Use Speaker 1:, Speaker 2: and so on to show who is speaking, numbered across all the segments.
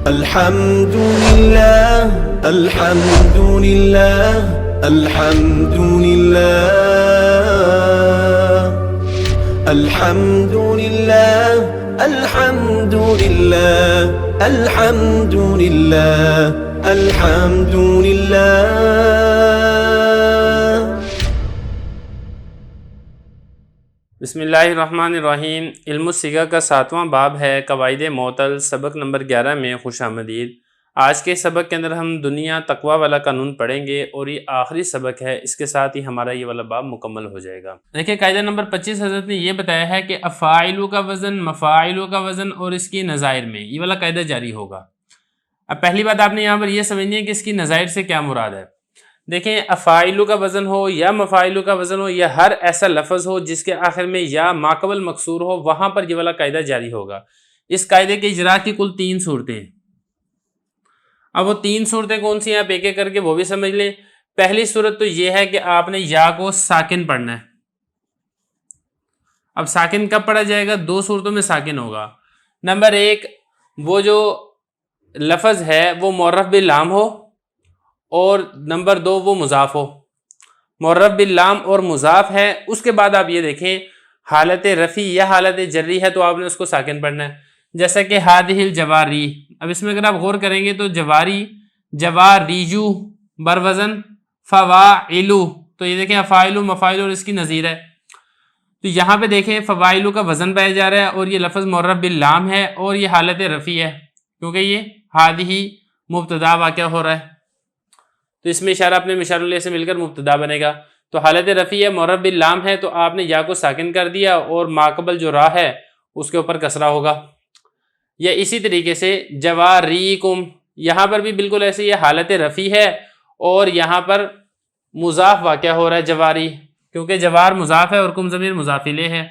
Speaker 1: الحمد لله الحمد لله الحمد لله الحمد لله الحمد لله الحمد لله الحمد لله.
Speaker 2: بسم اللہ الرحمن الرحیم. علم الصیغہ کا 7واں باب ہے قواعد معطل. سبق نمبر 11 میں خوش آمدید. آج کے سبق کے اندر ہم دنیا تقوی والا قانون پڑھیں گے اور یہ آخری سبق ہے. اس کے ساتھ ہی ہمارا یہ والا باب مکمل ہو جائے گا. دیکھیں قاعدہ نمبر 25 حضرت نے یہ بتایا ہے کہ افاعلو کا وزن، مفاعلو کا وزن اور اس کی نظائر میں یہ والا قاعدہ جاری ہوگا. اب پہلی بات آپ نے یہاں پر یہ سمجھنی ہے کہ اس کی نظائر سے کیا مراد ہے. دیکھیں افاعلو کا وزن ہو یا مفاعلو کا وزن ہو یا ہر ایسا لفظ ہو جس کے آخر میں یا ماقبل مکسور ہو، وہاں پر یہ والا قاعدہ جاری ہوگا. اس قاعدے کے اجرا کی کل 3 صورتیں ہیں. اب وہ 3 صورتیں کون سی ہیں آپ ایک ایک کر کے وہ بھی سمجھ لیں. پہلی صورت تو یہ ہے کہ آپ نے یا کو ساکن پڑھنا ہے. اب ساکن کب پڑھا جائے گا؟ 2 صورتوں میں ساکن ہوگا. نمبر 1، وہ جو لفظ ہے وہ معرف باللام ہو، اور نمبر 2 وہ مضاف ہو. معرف باللام اور مضاف ہے. اس کے بعد آپ یہ دیکھیں حالت رفع یا حالت جری ہے تو آپ نے اس کو ساکن پڑھنا ہے. جیسا کہ ہادہ الجواری. اب اس میں اگر آپ غور کریں گے تو جواری، جواریجو بروزن فواعلو، تو یہ دیکھیں افاعلو مفاعلو اور اس کی نظیر ہے. تو یہاں پہ دیکھیں فواعلو کا وزن پایا جا رہا ہے اور یہ لفظ معرف باللام ہے اور یہ حالت رفع ہے کیونکہ یہ ہادہ مبتدا واقع ہو رہا ہے. تو اس میں اشارہ اپنے مشار علیہ سے مل کر مبتدا بنے گا. تو حالت رفع ہے، معرف باللام ہے، تو آپ نے یا کو ساکن کر دیا اور ماقبل جو راہ ہے اس کے اوپر کسرہ ہوگا. یا اسی طریقے سے جواریکم، یہاں پر بھی بالکل ایسے یہ حالت رفع ہے اور یہاں پر مضاف واقع ہو رہا ہے جواری، کیونکہ جوار مضاف ہے اور کم ضمیر مضاف الیہ ہے.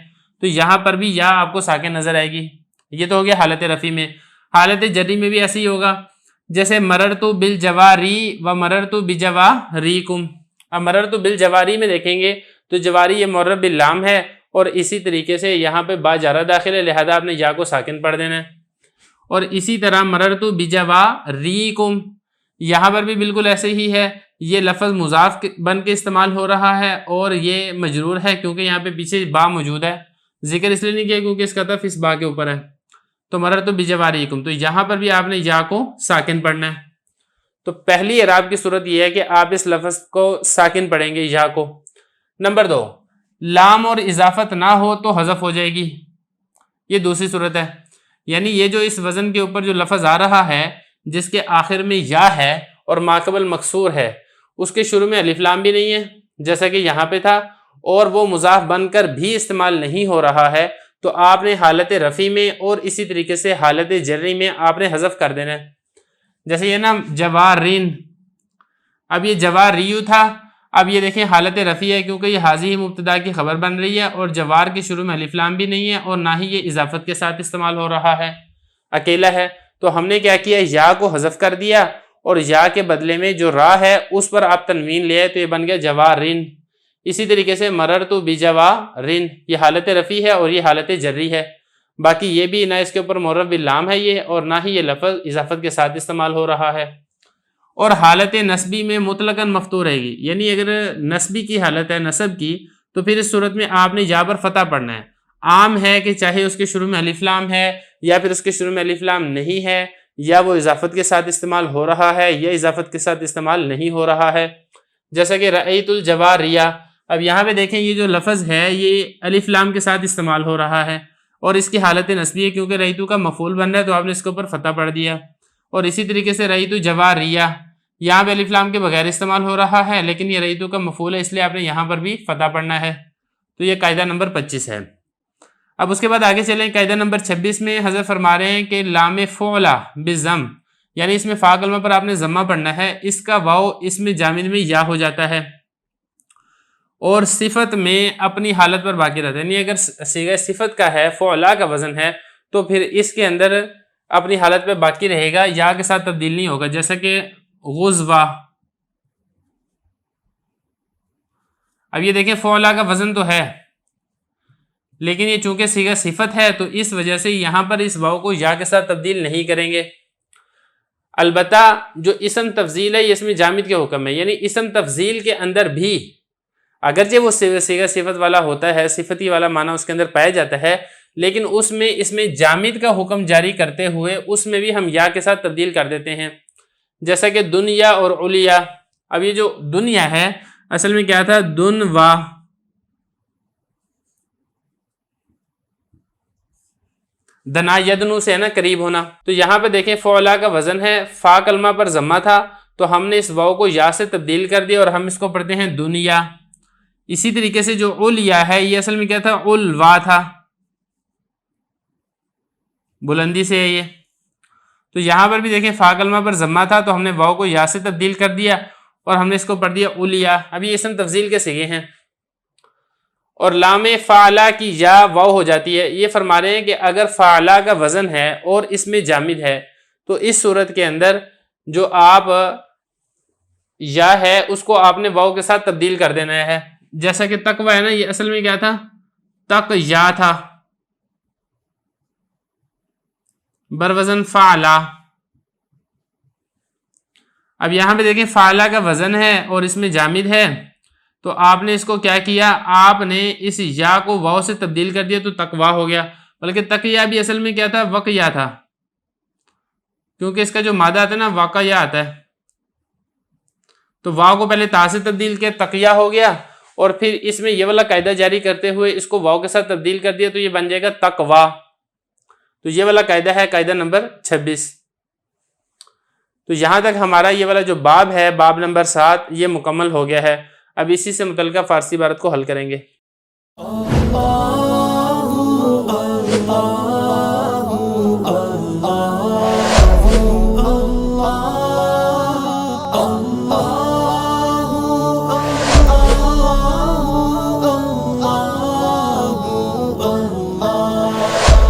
Speaker 2: تو یہاں پر بھی یا آپ کو ساکن نظر آئے گی. یہ تو ہو گیا حالت رفع میں. حالت جری میں بھی ایسے ہی ہوگا. جیسے مررتو بالجواری و مررتو بجواریکم. اب مررتو بالجواری میں دیکھیں گے تو جواری یہ معرف باللام ہے اور اسی طریقے سے یہاں پہ با جارہ داخل ہے، لہذا آپ نے یا کو ساکن پڑھ دینا ہے. اور اسی طرح مررتو بجواریکم، یہاں پر بھی بالکل ایسے ہی ہے. یہ لفظ مضاف بن کے استعمال ہو رہا ہے اور یہ مجرور ہے کیونکہ یہاں پہ پیچھے با موجود ہے. ذکر اس لیے نہیں کیا کیونکہ اس کا عطف اس با کے اوپر ہے. تو مررتو بجواریکم، تو یہاں پر بھی آپ نے یا کو ساکن پڑھنا ہے. تو پہلی اعراب کی صورت یہ ہے کہ آپ اس لفظ کو ساکن پڑھیں گے یا کو. نمبر 2، لام اور اضافت نہ ہو تو حذف ہو جائے گی. یہ دوسری صورت ہے. یعنی یہ جو اس وزن کے اوپر جو لفظ آ رہا ہے جس کے آخر میں یا ہے اور ماقبل مکسور ہے، اس کے شروع میں الف لام بھی نہیں ہے جیسا کہ یہاں پہ تھا، اور وہ مضاف بن کر بھی استعمال نہیں ہو رہا ہے، تو آپ نے حالت رفع میں اور اسی طریقے سے حالت جری میں آپ نے حذف کر دینا ہے. جیسے یہ نا جوارین، اب یہ جواریو تھا، اب یہ دیکھیں حالت رفع ہے کیونکہ یہ حاضی مبتدا کی خبر بن رہی ہے اور جوار کے شروع میں الف لام بھی نہیں ہے اور نہ ہی یہ اضافت کے ساتھ استعمال ہو رہا ہے، اکیلا ہے. تو ہم نے کیا کیا، یا کو حذف کر دیا اور یا کے بدلے میں جو را ہے اس پر آپ تنوین لے آئے تو یہ بن گیا جوارین. اسی طریقے سے مررتو بجوارین، یہ حالت رفع ہے اور یہ حالت جری ہے. باقی یہ بھی نہ اس کے اوپر معرف باللام ہے یہ، اور نہ ہی یہ لفظ اضافت کے ساتھ استعمال ہو رہا ہے. اور حالت نسبی میں مطلقاً مفتوح رہے گی. یعنی اگر نسبی کی حالت ہے نسب کی تو پھر اس صورت میں آپ نے یا پر فتح پڑھنا ہے. عام ہے کہ چاہے اس کے شروع میں الف لام ہے یا پھر اس کے شروع میں الف لام نہیں ہے، یا وہ اضافت کے ساتھ استعمال ہو رہا ہے یا اضافت کے ساتھ استعمال نہیں ہو رہا ہے. جیسا کہ رأیت الجواریہ، اب یہاں پہ دیکھیں یہ جو لفظ ہے یہ الف لام کے ساتھ استعمال ہو رہا ہے اور اس کی حالت نسبی ہے کیونکہ رأیتو کا مفعول بن رہا ہے تو آپ نے اس کے اوپر فتح پڑھ دیا. اور اسی طریقے سے رأیتو جواریہ، یہاں پہ الف لام کے بغیر استعمال ہو رہا ہے لیکن یہ رأیتو کا مفعول ہے اس لیے آپ نے یہاں پر بھی فتح پڑھنا ہے. تو یہ قاعدہ نمبر 25 ہے. اب اس کے بعد آگے چلیں. قاعدہ نمبر 26 میں حضرت فرما رہے ہیں کہ لام فعلا بضم، یعنی اس میں فا کلمہ پر آپ نے ضمہ پڑھنا ہے. اس کا واو اس میں جامد میں یا ہو جاتا ہے اور صفت میں اپنی حالت پر باقی رہتا ہے. یعنی اگر صیغہ صفت کا ہے، فعلا کا وزن ہے، تو پھر اس کے اندر اپنی حالت پہ باقی رہے گا، یا کے ساتھ تبدیل نہیں ہوگا. جیسا کہ غزوہ، اب یہ دیکھیں فعلا کا وزن تو ہے لیکن یہ چونکہ صیغہ صفت ہے تو اس وجہ سے یہاں پر اس واو کو یا کے ساتھ تبدیل نہیں کریں گے. البتہ جو اسم تفضیل ہے یہ اسم جامد کے حکم ہے، یعنی اسم تفضیل کے اندر بھی اگرچہ وہ صیغہ صفت والا ہوتا ہے، صفتی والا معنی اس کے اندر پایا جاتا ہے، لیکن اس میں اسم جامد کا حکم جاری کرتے ہوئے اس میں بھی ہم یا کے ساتھ تبدیل کر دیتے ہیں، جیسا کہ دنیا اور علیا۔ اب یہ جو دنیا ہے اصل میں کیا تھا؟ دنوا، دنا یدنو سے ہے نا قریب ہونا۔ تو یہاں پہ دیکھیں فعلا کا وزن ہے، فا کلمہ پر ضمہ تھا تو ہم نے اس واو کو یا سے تبدیل کر دیا اور ہم اس کو پڑھتے ہیں دنیا۔ اسی طریقے سے جو علیا ہے یہ اصل میں کیا تھا؟ علوا تھا، بلندی سے ہے یہ۔ تو یہاں پر بھی دیکھیں فا کلمہ پر ضمہ تھا تو ہم نے واو کو یا سے تبدیل کر دیا اور ہم نے اس کو پڑھ دیا علیا۔ اب یہ اسم تفضیل کے صیغے ہیں۔ اور لام فعلا کی یا واو ہو جاتی ہے، یہ فرما رہے ہیں کہ اگر فعلا کا وزن ہے اور اس میں جامد ہے تو اس صورت کے اندر جو آپ یا ہے اس کو آپ نے واو کے ساتھ تبدیل کر دینا ہے، جیسا کہ تقوی ہے نا، یہ اصل میں کیا تھا؟ تق یا تھا، بروزن فعلا۔ اب یہاں پہ دیکھیں فعلا کا وزن ہے اور اس میں جامد ہے تو آپ نے اس کو کیا کیا؟ آپ نے اس یا کو واو سے تبدیل کر دیا تو تقوا ہو گیا، بلکہ تقیا بھی اصل میں کیا تھا؟ وقیا تھا، کیونکہ اس کا جو مادہ آتا ہے نا واقعہ آتا ہے، تو واو کو پہلے تا سے تبدیل کیا تقیا ہو گیا اور پھر اس میں یہ والا قاعدہ جاری کرتے ہوئے اس کو واو کے ساتھ تبدیل کر دیا تو یہ بن جائے گا تقوا۔ تو یہ والا قاعدہ ہے قاعدہ نمبر 26۔ تو یہاں تک ہمارا یہ والا جو باب ہے، باب نمبر 7، یہ مکمل ہو گیا ہے۔ اب اسی سے متعلقہ فارسی عبارت کو حل کریں گے۔